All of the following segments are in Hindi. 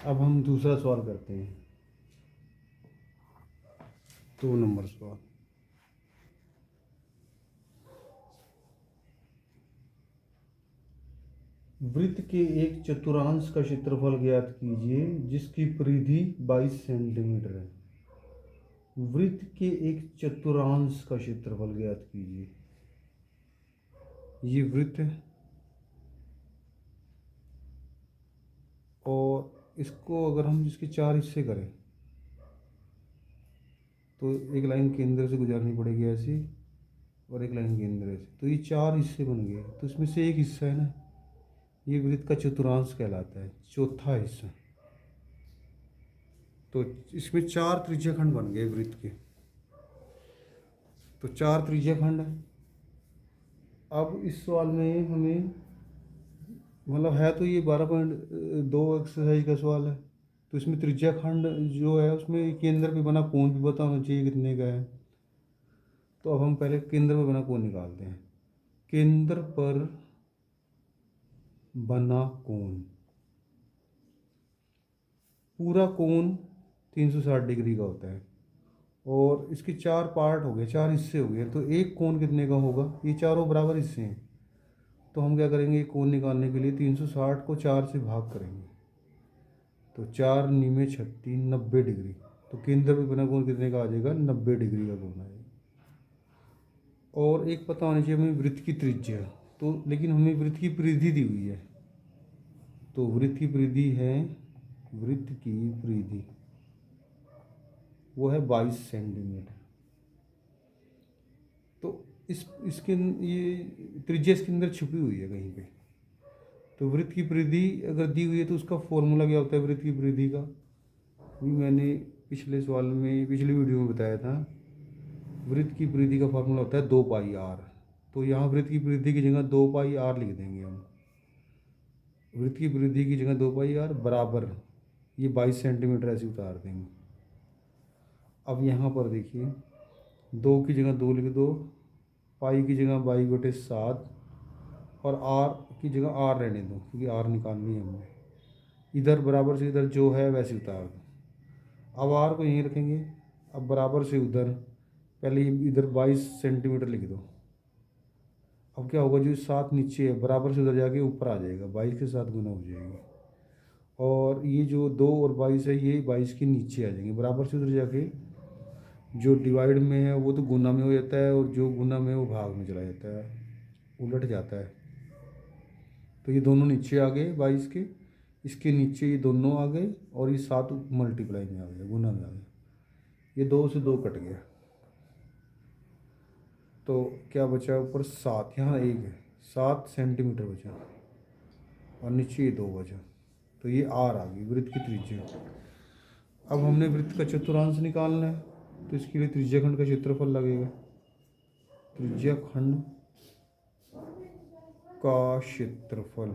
अब हम दूसरा सवाल करते हैं। 2 नंबर सवाल। वृत्त के एक चतुर्थांश का क्षेत्रफल ज्ञात कीजिए जिसकी परिधि 22 सेंटीमीटर है। वृत्त के एक चतुर्थांश का क्षेत्रफल ज्ञात कीजिए। ये वृत्त है और इसको अगर हम इसके 4 हिस्से करें तो एक लाइन केंद्र से गुजरनी पड़ेगी ऐसी, और एक लाइन केंद्र से, तो ये 4 हिस्से बन गए। तो इसमें से एक हिस्सा है ना, ये वृत्त का चतुर्थांश कहलाता है, चौथा हिस्सा। तो इसमें 4 त्रिज्याखंड बन गए वृत्त के। तो 4 त्रिज्याखंड है। अब इस सवाल में हमें मतलब है तो ये 12.2 एक्सरसाइज का सवाल है। तो इसमें त्रिज्याखंड जो है उसमें केंद्र पे बना कोण भी पता होना चाहिए कितने का है। तो अब हम पहले केंद्र पर बना कोण निकालते हैं। केंद्र पर बना कोण, पूरा कोण 360 डिग्री का होता है और इसके 4 पार्ट हो गए, 4 हिस्से हो गए। तो एक कोण कितने का होगा? ये चारों बराबर हिस्से हैं। तो हम क्या करेंगे, कोण निकालने के लिए 360 को 4 से भाग करेंगे। तो 4 निमे 36, 90 डिग्री। तो केंद्र पे बना कोण कितने का आ जाएगा? 90 डिग्री का कोण आएगा। और एक पता होनी चाहिए हमें वृत्त की त्रिज्या। तो लेकिन हमें वृत्त की परिधि दी हुई है। तो वृत्त की परिधि है, वृत्त की परिधि वो है 22 सेंटीमीटर। तो इसके ये त्रिज्या इसके अंदर छुपी हुई है कहीं पे। तो वृत्त की परिधि अगर दी हुई है तो उसका फॉर्मूला क्या होता है वृत्त की परिधि का? भी मैंने पिछले सवाल में, पिछली वीडियो में बताया था। वृत्त की परिधि का फॉर्मूला होता है 2 पाई r। तो यहाँ वृत्त की परिधि की जगह 2 पाई r लिख देंगे हम। वृत्त की परिधि की जगह 2 पाई r बराबर ये 22 सेंटीमीटर ऐसे उतार देंगे। अब यहाँ पर देखिए, 2 की जगह 2 लिख दो, पाई की जगह 22/7 और r की जगह r रहने दो क्योंकि r निकालनी है हमने। इधर बराबर से इधर जो है वैसे उतार दो। अब r को यहीं रखेंगे। अब बराबर से उधर पहले इधर 22 सेंटीमीटर लिख दो। अब क्या होगा, जो 7 नीचे है बराबर से उधर जाके ऊपर आ जाएगा, 22 के साथ गुना हो जाएगी। और ये जो 2 और 22 है ये 22 के नीचे आ जाएंगे, बराबर से उधर जाके जो डिवाइड में है वो तो गुना में हो जाता है और जो गुना में वो भाग में चला जाता है, उलट जाता है। तो ये दोनों नीचे आ गए 22 के, इसके नीचे ये दोनों आ गए और ये 7 मल्टीप्लाई में आ गया, गुना में आ गया। ये 2 से 2 कट गया। तो क्या बचा ऊपर 7, यहाँ 1 है, 7 सेंटीमीटर बचा और नीचे ये 2 बचा। तो ये r आ गई वृत्त की त्रिज्या। अब हमने वृत्त का चतुर्थांश निकालना है तो इसके लिए त्रिज्याखंड का क्षेत्रफल लगेगा। त्रिज्याखंड का क्षेत्रफल,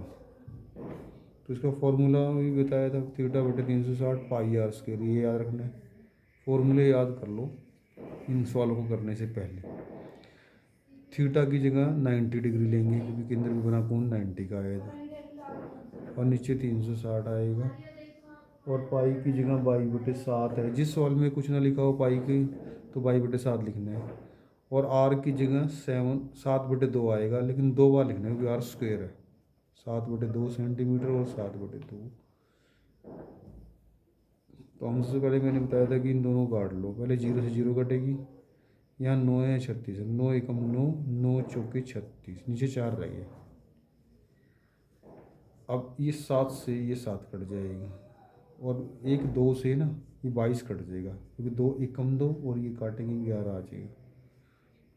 तो इसका फॉर्मूला भी बताया था, θ/360 πr²। ये याद रखना है, फॉर्मूले याद कर लो इन सवालों को करने से पहले। थीटा की जगह 90 डिग्री लेंगे क्योंकि केंद्र में बना कोण 90 का आएगा और नीचे 360 आएगा। और पाई की जगह 22/7 है। जिस सवाल में कुछ ना लिखा हो पाई की तो 22/7 लिखना है। और आर की जगह 7/2 आएगा, लेकिन 2 बार लिखना है क्योंकि आर स्क्वायर है। 7/2 सेंटीमीटर और 7/2। तो हम सबसे पहले मैंने बताया था कि इन दोनों को काट लो। पहले 0 से 0 कटेगी, यहाँ 9 है 36 है, 9 एकम 9, 9 चौके 36, नीचे 4 रह गए। अब ये 7 से ये 7 कट जाएगी और 1 2 से ना ये 22 कट जाएगा क्योंकि 2 एकम 2 और ये काटेंगे 11 आ जाएगा।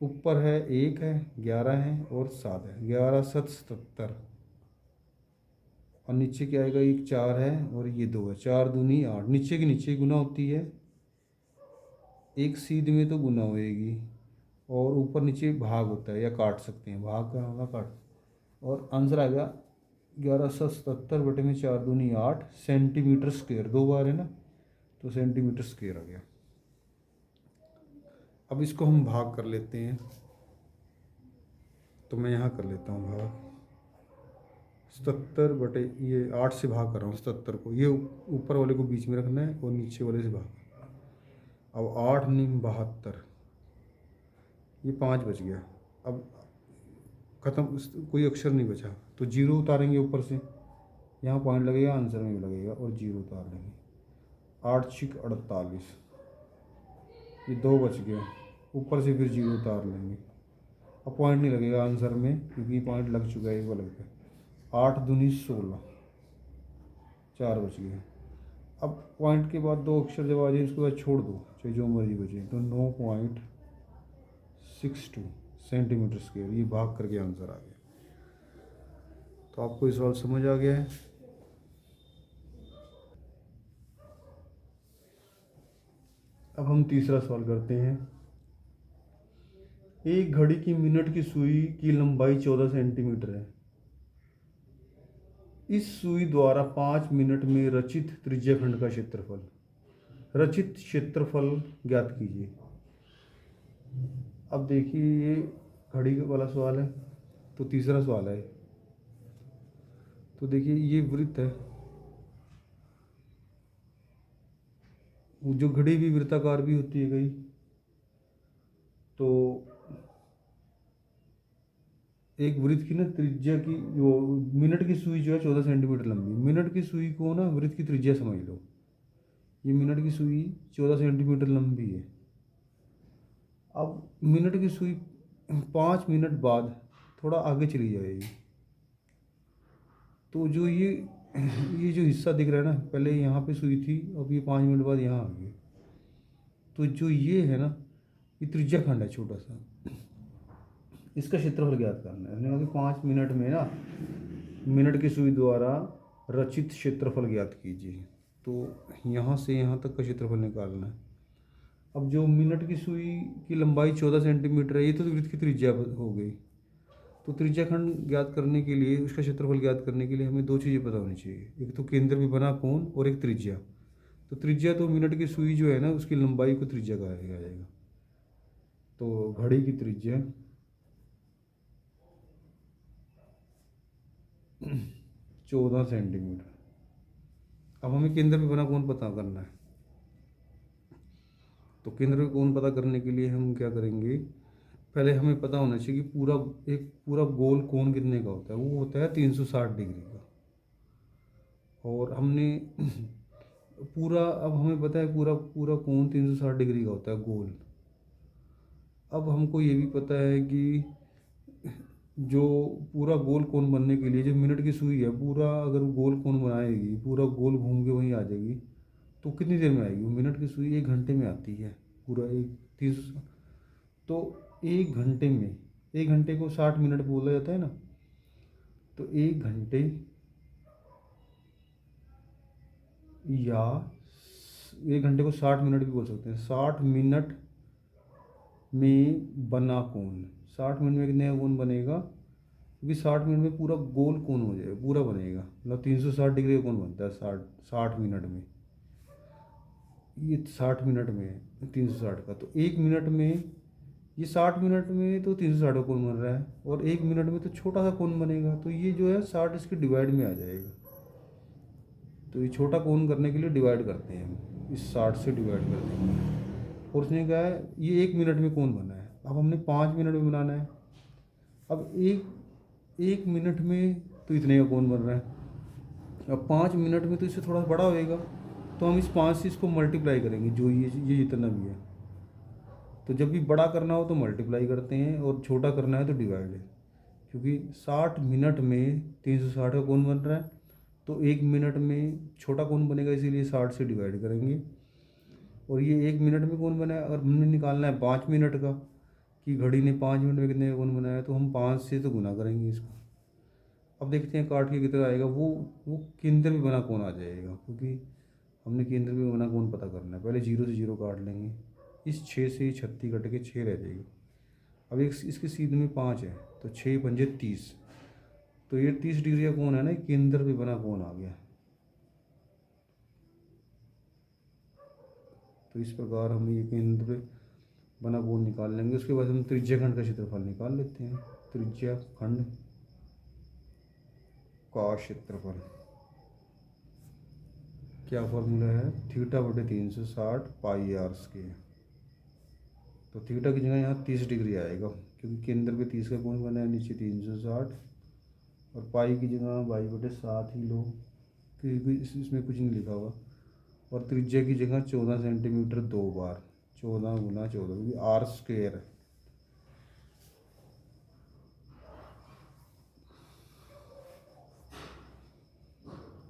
ऊपर है 1 है, 11 है और 7 है, 11 7 77। और नीचे क्या आएगा, एक 4 है और ये 2 है, 4 दूनी 8। नीचे की नीचे गुना होती है, एक सीध में तो गुना होएगी और ऊपर नीचे भाग होता है या काट सकते हैं, भाग का होगा काट। और आंसर आएगा 1177 4 दूनी 8 सेंटीमीटर स्क्वेयर। 2 बार है ना तो सेंटीमीटर स्क्वेयर आ गया। अब इसको हम भाग कर लेते हैं, तो मैं यहाँ कर लेता हूँ भाग। 77 बटे ये 8 से भाग कर रहा हूँ 77 को, ये ऊपर वाले को बीच में रखना है और नीचे वाले से भाग। अब 8 9 72, ये 5 बच गया। अब ख़त्म, कोई अक्षर नहीं बचा, तो जीरो उतारेंगे ऊपर से, यहाँ पॉइंट लगेगा, आंसर में भी लगेगा और जीरो उतार लेंगे। 8 6 48, ये 2 बच गया, ऊपर से फिर जीरो उतार लेंगे। अब पॉइंट नहीं लगेगा आंसर में क्योंकि पॉइंट लग चुका है एक अलग पे। 8 दूनी 16, 4 बच गए। अब पॉइंट के बाद 2 अक्षर जब आ जाए उसके बाद छोड़ दो, चाहे जो मर्जी बचे, तो 9.62 सेंटीमीटर स्क्वायर, ये भाग करके आंसर आ गया। तो आपको ये सवाल समझ आ गया है। अब हम तीसरा सवाल करते हैं। एक घड़ी की मिनट की सुई की लंबाई 14 सेंटीमीटर है। इस सुई द्वारा 5 मिनट में रचित त्रिज्याखंड का क्षेत्रफल, रचित क्षेत्रफल ज्ञात कीजिए। अब देखिए ये घड़ी वाला सवाल है, तो तीसरा सवाल है। तो देखिए ये वृत्त है, जो घड़ी भी वृत्ताकार भी होती है कई, तो एक वृत्त की ना त्रिज्या की, वो मिनट की सुई जो है 14 सेंटीमीटर लंबी, मिनट की सुई को ना वृत्त की त्रिज्या समझ लो। ये मिनट की सुई 14 सेंटीमीटर लंबी है। अब मिनट की सुई 5 मिनट बाद थोड़ा आगे चली जाएगी, तो जो ये जो हिस्सा दिख रहा है ना, पहले यहाँ पे सुई थी, अब ये 5 मिनट बाद यहाँ आ गई, तो जो ये है ना, ये त्रिज्या खंड है छोटा सा, इसका क्षेत्रफल ज्ञात करना है। हमने कहा कि 5 मिनट में ना मिनट की सुई द्वारा रचित क्षेत्रफल ज्ञात कीजिए, तो यहाँ से यहाँ तक का क्षेत्रफल निकालना है। अब जो मिनट की सुई की लंबाई 14 सेंटीमीटर है, ये तो वृत्त की त्रिज्या हो गई। तो त्रिज्याखंड ज्ञात करने के लिए, उसका क्षेत्रफल ज्ञात करने के लिए हमें 2 चीज़ें पता होनी चाहिए, एक तो केंद्र में बना कोण और एक त्रिज्या। तो त्रिज्या तो मिनट की सुई जो है ना, उसकी लंबाई को त्रिज्या कहा जाएगा। तो घड़ी की त्रिज्या 14 सेंटीमीटर। अब हमें केंद्र में बना कोण पता करना है, तो केंद्र में कोण पता करने के लिए हम क्या करेंगे, पहले हमें पता होना चाहिए कि पूरा गोल कोण कितने का होता है। वो होता है 360 डिग्री का। और हमने पूरा, अब हमें पता है पूरा पूरा कोण 360 डिग्री का होता है गोल। अब हमको ये भी पता है कि जो पूरा गोल कोण बनने के लिए, जो मिनट की सुई है, पूरा अगर गोल कोण बनाएगी, पूरा गोल घूम के वहीं आ जाएगी, तो कितनी देर में आएगी? मिनट की सुई 1 घंटे में आती है पूरा, एक 300, तो 1 घंटे में, 1 घंटे को 60 मिनट बोला जाता है ना, तो 1 घंटे या 1 घंटे को 60 मिनट भी बोल सकते हैं। 60 मिनट में बना कोण, 60 मिनट में कितने का कोण बनेगा? क्योंकि 60 मिनट में पूरा गोल कोण हो जाएगा, पूरा बनेगा, मतलब 360 डिग्री का कोण बनता है 60 मिनट में। ये 60 मिनट में है 360 का, तो 1 मिनट में, ये 60 मिनट में तो 360 का कोण बन रहा है, और 1 मिनट में तो छोटा सा कोण बनेगा, तो ये जो है 60 इसके डिवाइड में आ जाएगा। तो ये छोटा कोण करने के लिए डिवाइड करते हैं हम, इस 60 से डिवाइड कर देंगे। और उसने कहा है ये 1 मिनट में कोण बना है, अब हमने 5 मिनट में बनाना है। अब एक मिनट में तो इतने का कोण बन रहा है, अब 5 मिनट में तो इससे थोड़ा बड़ा होएगा, तो हम इस 5 से इसको मल्टीप्लाई करेंगे, जो ये जितना भी है। तो जब भी बड़ा करना हो तो मल्टीप्लाई करते हैं, और छोटा करना है तो डिवाइड है, क्योंकि 60 मिनट में 360 का कोण बन रहा है, तो 1 मिनट में छोटा कोण बनेगा, इसीलिए 60 से डिवाइड करेंगे। और ये 1 मिनट में कोण बना है, अगर हमने निकालना है 5 मिनट का, कि घड़ी ने 5 मिनट में कितने का कोण बनाया, तो हम 5 से तो गुना करेंगे इसको। अब देखते हैं काट के कितना आएगा, वो केंद्र में बना कोण आ जाएगा, क्योंकि हमने केंद्र में बना कोण पता करना है। पहले 0 से 0 काट लेंगे, इस 6 से 36 कट के 6 रह जाएगी। अब एक इसके सीध में 5 है, तो 6 पंजे 30, तो ये 30 डिग्री का कोण है ना, केंद्र पे बना कोण आ गया। तो इस प्रकार हम ये केंद्र पे बना कोण निकाल लेंगे। उसके बाद हम त्रिज्याखंड का क्षेत्रफल निकाल लेते हैं। त्रिज्याखंड का क्षेत्रफल। क्या फॉर्मूला है? थीटा बटे 360 पाई आर स्क्वायर। तो थीटा की जगह यहाँ 30 डिग्री आएगा, क्योंकि केंद्र पे 30 का कोण बना है, नीचे 360, और पाई की जगह 22/7 ही लो, क्योंकि इसमें कुछ नहीं लिखा हुआ। और त्रिज्या की जगह 14 सेंटीमीटर 2 बार, 14 गुना 14, क्योंकि आर स्क्वायर है।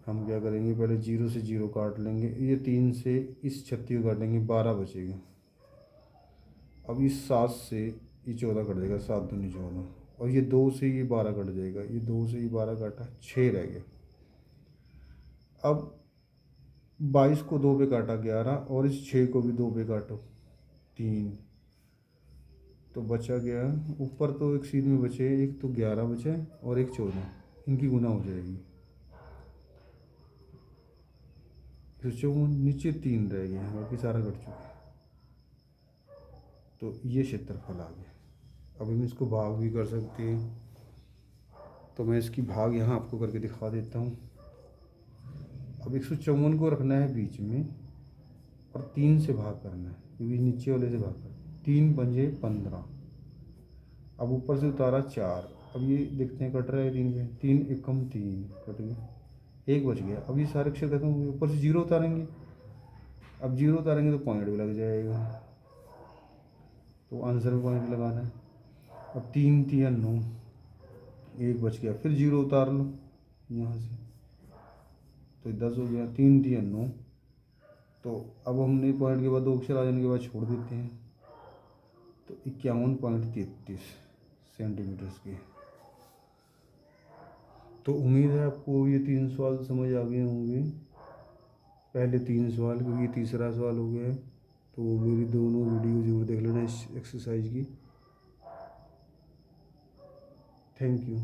हम क्या करेंगे, पहले 0 से 0 काट लेंगे, ये 3 से इस 36 को काट लेंगे, 12 बचेगा। अब इस 7 से ये 14 कट जाएगा, 7 दूनी 14, और ये 2 से ये 12 कट जाएगा, ये 2 से ये 12 काटा, 6 रह गया। अब 22 को 2 पे काटा 11, और इस 6 को भी 2 पे काटो 3, तो बचा गया ऊपर तो एक सीध में बचे, एक तो 11 बचे और एक 14, इनकी गुना हो जाएगी, 54, नीचे 3 रह गए, बाकी सारा कट चुका है। तो ये क्षेत्रफल आ गया। अब हम इसको भाग भी कर सकते हैं, तो मैं इसकी भाग यहाँ आपको करके दिखा देता हूँ। अब 154 को रखना है बीच में, और 3 से भाग करना है, क्योंकि नीचे वाले से भाग करना है। 3 पंजे 15, अब ऊपर से उतारा 4, अब ये देखते हैं कट रहा है 3 पे, 3 एकम 3 कट गया, 1 बच गया। अब ये सारे अक्षर खत्म हो गए, ऊपर से 0 उतारेंगे। अब 0 उतारेंगे तो पॉइंट भी लग जाएगा, तो आंसर में पॉइंट लगाना है। अब 3 3 9, 1 बच गया, फिर 0 उतार लो यहाँ से, तो 10 हो गया, 3 3 9। तो अब हमने पॉइंट के बाद 2 अक्षर आ जाने के बाद छोड़ देते हैं, तो 51.33 सेंटीमीटर्स के। तो उम्मीद है आपको ये 3 सवाल समझ आ गए होंगे, पहले 3 सवाल, क्योंकि तीसरा सवाल हो गया है। तो मेरी दोनों वीडियो जरूर देख लेना इस एक्सरसाइज की। Thank you.